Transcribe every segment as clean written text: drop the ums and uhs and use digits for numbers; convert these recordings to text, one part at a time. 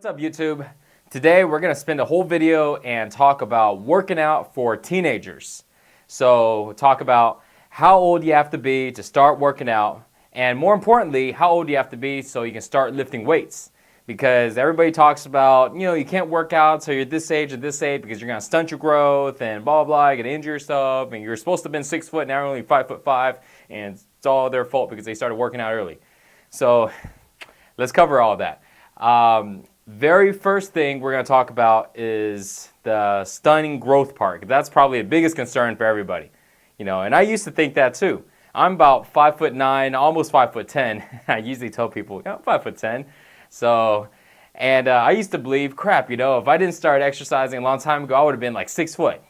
What's up, YouTube? Today we're going to spend a whole video and talk about working out for teenagers. So we'll talk about how old you have to be to start working out, and more importantly, how old you have to be so you can start lifting weights. Because everybody talks about, you can't work out until you're this age or this age because you're going to stunt your growth and blah, blah, you're going to injure yourself, and you're supposed to have been 6 foot, now you're only 5'5", and it's all their fault because they started working out early. So let's cover all of that. Very first thing we're going to talk about is the stunning growth part. That's probably the biggest concern for everybody. And I used to think that too. I'm about 5'9", almost 5'10". I usually tell people, I'm 5'10". So, and I used to believe, crap, if I didn't start exercising a long time ago, I would have been like 6 foot,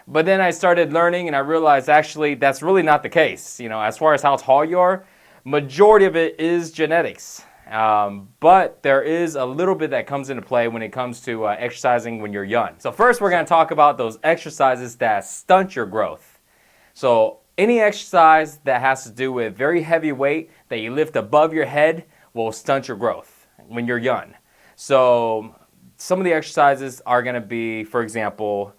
But then I started learning and I realized actually that's really not the case. As far as how tall you are, majority of it is genetics. But there is a little bit that comes into play when it comes to exercising when you're young. So first we're going to talk about those exercises that stunt your growth. So any exercise that has to do with very heavy weight that you lift above your head will stunt your growth when you're young. So some of the exercises are going to be, for example,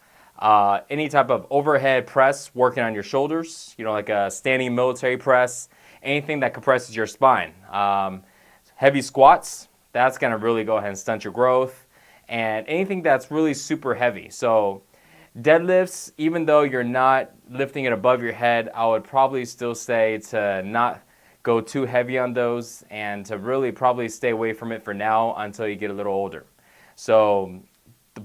any type of overhead press working on your shoulders, like a standing military press, anything that compresses your spine. Heavy squats, that's going to really go ahead and stunt your growth, and anything that's really super heavy. So deadlifts, even though you're not lifting it above your head, I would probably still say to not go too heavy on those and to really probably stay away from it for now until you get a little older. So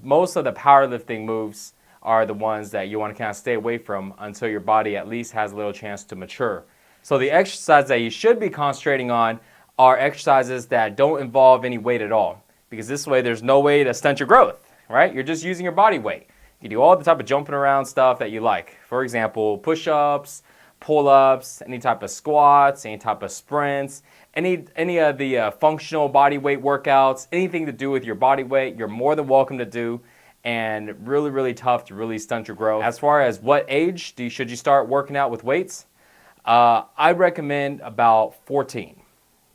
most of the powerlifting moves are the ones that you want to kind of stay away from until your body at least has a little chance to mature. So the exercise that you should be concentrating on are exercises that don't involve any weight at all, because this way there's no way to stunt your growth, right? You're just using your body weight. You do all the type of jumping around stuff that you like. For example, push-ups, pull-ups, any type of squats, any type of sprints, any of the functional body weight workouts, anything to do with your body weight, you're more than welcome to do, and really, really tough to really stunt your growth. As far as what age should you start working out with weights, I recommend about 14.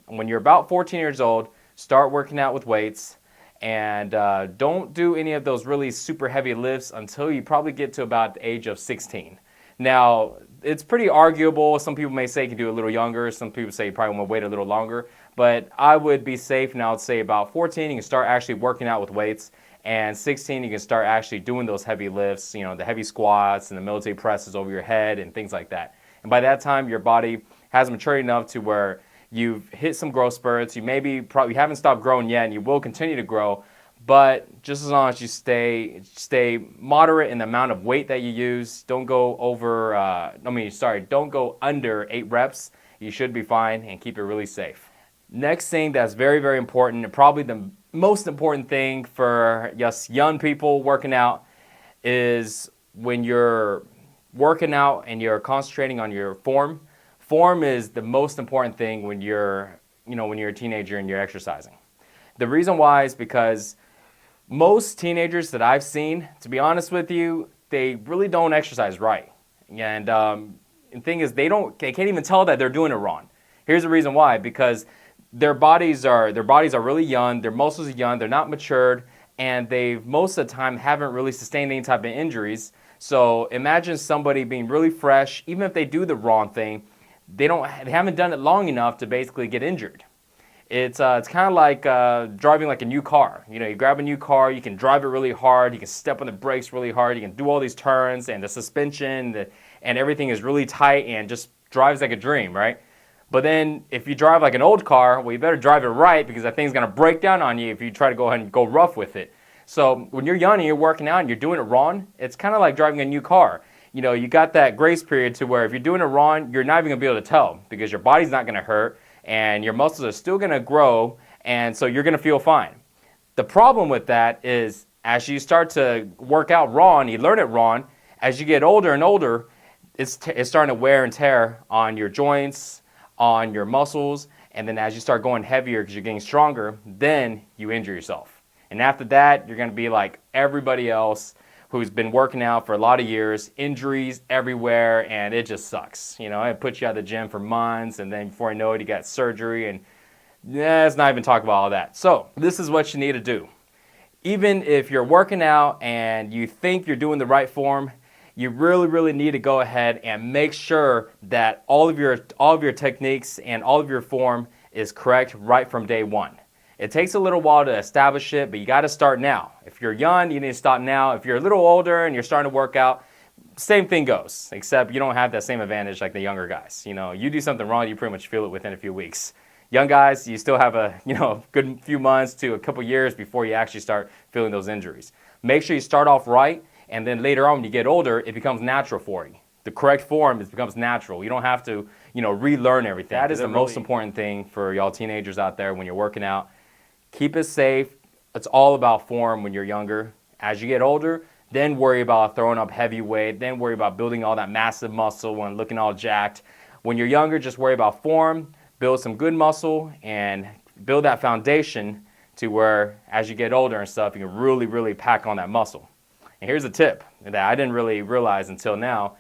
When you're about 14 years old, start working out with weights, and don't do any of those really super heavy lifts until you probably get to about the age of 16. Now, it's pretty arguable. Some people may say you can do it a little younger. Some people say you probably want to wait a little longer. But I would be safe, and I would say about 14, you can start actually working out with weights. And 16, you can start actually doing those heavy lifts, the heavy squats and the military presses over your head and things like that. And by that time, your body has matured enough to where you've hit some growth spurts. You probably haven't stopped growing yet, and you will continue to grow. But just as long as you stay moderate in the amount of weight that you use, don't go don't go under 8 reps. You should be fine and keep it really safe. Next thing that's very, very important, and probably the most important thing for us young people working out, is when you're working out and you're concentrating on your form. Form is the most important thing when you're a teenager and you're exercising. The reason why is because most teenagers that I've seen, to be honest with you, they really don't exercise right. And the thing is, they can't even tell that they're doing it wrong. Here's the reason why: because their bodies are really young, their muscles are young, they're not matured, and they most of the time haven't really sustained any type of injuries. So imagine somebody being really fresh, even if they do the wrong thing, they haven't done it long enough to basically get injured. It's kind of like driving like a new car. You grab a new car, you can drive it really hard, you can step on the brakes really hard, you can do all these turns, and the suspension and everything is really tight and just drives like a dream, right? But then if you drive like an old car, well, you better drive it right, because that thing's going to break down on you if you try to go ahead and go rough with it. So when you're young and you're working out and you're doing it wrong, it's kind of like driving a new car. You got that grace period to where if you're doing it wrong, you're not even going to be able to tell, because your body's not going to hurt and your muscles are still going to grow, and so you're going to feel fine. The problem with that is as you start to work out wrong, you learn it wrong, as you get older and older, it's starting to wear and tear on your joints, on your muscles, and then as you start going heavier because you're getting stronger, then you injure yourself. And after that, you're going to be like everybody else who's been working out for a lot of years, injuries everywhere, and it just sucks. It puts you out of the gym for months, and then before you know it, you got surgery, and let's not even talk about all that. So this is what you need to do. Even if you're working out and you think you're doing the right form, you really need to go ahead and make sure that all of your techniques and all of your form is correct right from day one. It takes a little while to establish it, but you got to start now. If you're young, you need to start now. If you're a little older and you're starting to work out, same thing goes, except you don't have that same advantage like the younger guys. You know, you do something wrong, you pretty much feel it within a few weeks. Young guys, you still have a good few months to a couple years before you actually start feeling those injuries. Make sure you start off right, and then later on when you get older, it becomes natural for you. The correct form becomes natural. You don't have to, relearn everything. That is the most important thing for y'all teenagers out there when you're working out. Keep it safe. It's all about form when you're younger. As you get older, then worry about throwing up heavy weight, then worry about building all that massive muscle and looking all jacked. When you're younger, just worry about form, build some good muscle, and build that foundation to where as you get older and stuff, you can really pack on that muscle. And here's a tip that I didn't really realize until now.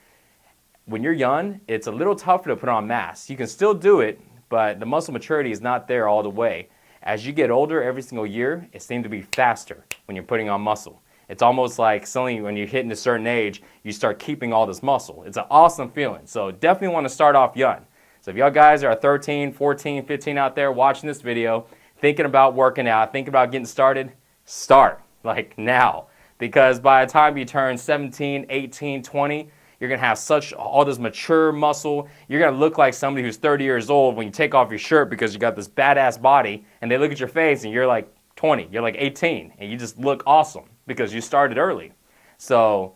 When you're young, it's a little tougher to put on mass. You can still do it, but the muscle maturity is not there all the way. As you get older every single year, it seems to be faster when you're putting on muscle. It's almost like suddenly when you're hitting a certain age, you start keeping all this muscle. It's an awesome feeling. So definitely want to start off young. So if y'all guys are 13, 14, 15 out there watching this video, thinking about working out, thinking about getting started, start like now. Because by the time you turn 17, 18, 20, you're going to have all this mature muscle. You're going to look like somebody who's 30 years old when you take off your shirt because you got this badass body and they look at your face and you're like 20, you're like 18, and you just look awesome because you started early. So,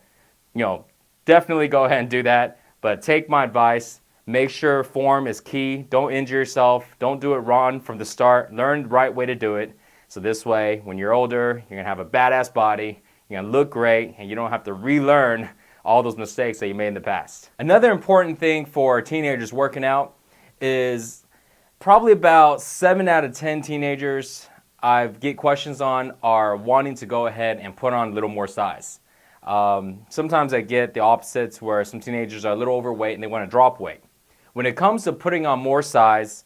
definitely go ahead and do that. But take my advice. Make sure form is key. Don't injure yourself. Don't do it wrong from the start. Learn the right way to do it. So this way, when you're older, you're going to have a badass body. You're going to look great, and you don't have to relearn all those mistakes that you made in the past. Another important thing for teenagers working out is probably about 7 out of 10 teenagers I get questions on are wanting to go ahead and put on a little more size. Sometimes I get the opposites where some teenagers are a little overweight and they want to drop weight. When it comes to putting on more size,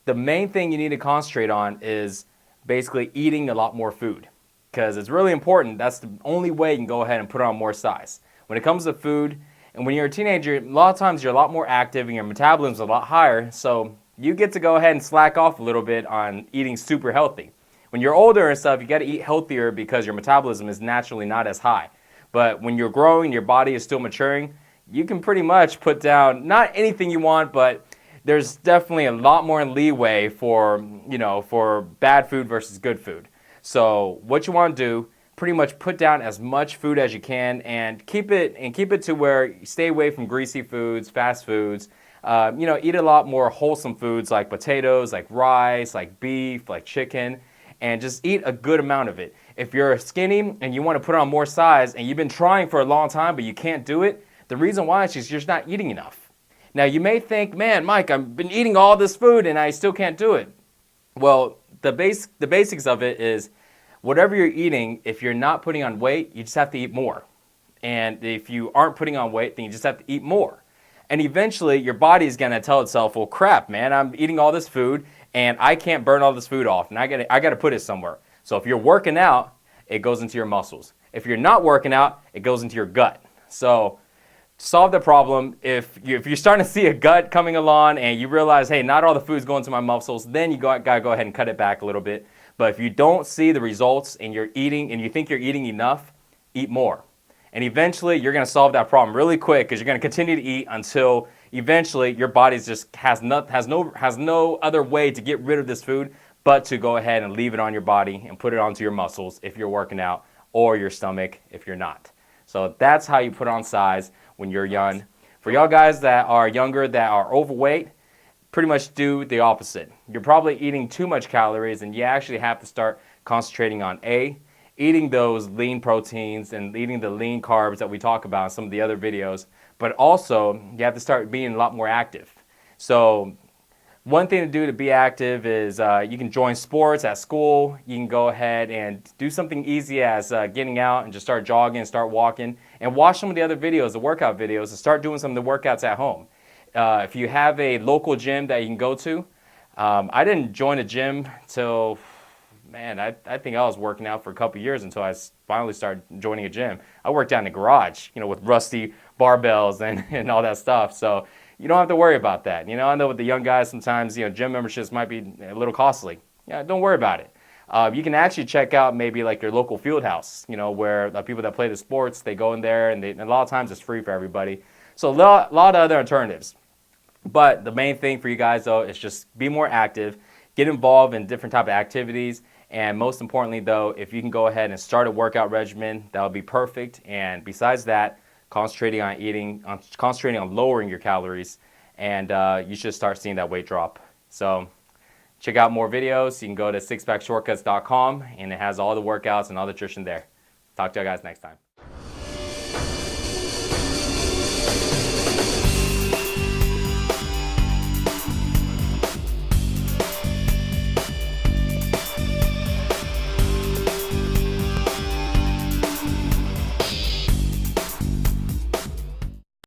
the main thing you need to concentrate on is basically eating a lot more food, because it's really important. That's the only way you can go ahead and put on more size. When it comes to food, and when you're a teenager, a lot of times you're a lot more active and your metabolism is a lot higher, so you get to go ahead and slack off a little bit on eating super healthy. When you're older and stuff, you got to eat healthier because your metabolism is naturally not as high. But when you're growing, your body is still maturing, you can pretty much put down not anything you want, but there's definitely a lot more leeway for bad food versus good food. So what you want to do, pretty much put down as much food as you can and keep it to where you stay away from greasy foods, fast foods. Eat a lot more wholesome foods like potatoes, like rice, like beef, like chicken, and just eat a good amount of it. If you're skinny and you want to put on more size and you've been trying for a long time but you can't do it, the reason why is you're just not eating enough. Now you may think, man, Mike, I've been eating all this food and I still can't do it. Well, the basics of it is whatever you're eating, if you're not putting on weight, you just have to eat more. And if you aren't putting on weight, then you just have to eat more. And eventually your body is going to tell itself, well, crap, man, I'm eating all this food and I can't burn all this food off and I got to put it somewhere. So if you're working out, it goes into your muscles. If you're not working out, it goes into your gut. So to solve the problem, if you're starting to see a gut coming along and you realize, hey, not all the food's going to my muscles, then you got to go ahead and cut it back a little bit. But if you don't see the results and you're eating and you think you're eating enough, eat more. And eventually you're going to solve that problem really quick because you're going to continue to eat until eventually your body just has no other way to get rid of this food but to go ahead and leave it on your body and put it onto your muscles if you're working out, or your stomach if you're not. So that's how you put on size when you're young. For y'all guys that are younger, that are overweight, pretty much do the opposite. You're probably eating too much calories and you actually have to start concentrating on eating those lean proteins and eating the lean carbs that we talk about in some of the other videos, but also you have to start being a lot more active. So one thing to do to be active is you can join sports at school. You can go ahead and do something easy as getting out and just start jogging, start walking, and watch some of the other videos, the workout videos, and start doing some of the workouts at home. If you have a local gym that you can go to, I didn't join a gym till, man, I think I was working out for a couple years until I finally started joining a gym. I worked out in the garage, with rusty barbells and all that stuff. So you don't have to worry about that. I know with the young guys sometimes, gym memberships might be a little costly. Yeah, don't worry about it. You can actually check out maybe like your local field house, where the people that play the sports, they go in there and a lot of times it's free for everybody. So a lot of other alternatives. But the main thing for you guys though is just be more active, get involved in different type of activities, and most importantly though, if you can go ahead and start a workout regimen, that would be perfect. And besides that, concentrating on lowering your calories, and you should start seeing that weight drop. So check out more videos. You can go to sixpackshortcuts.com and it has all the workouts and all the nutrition there. Talk to you guys next time.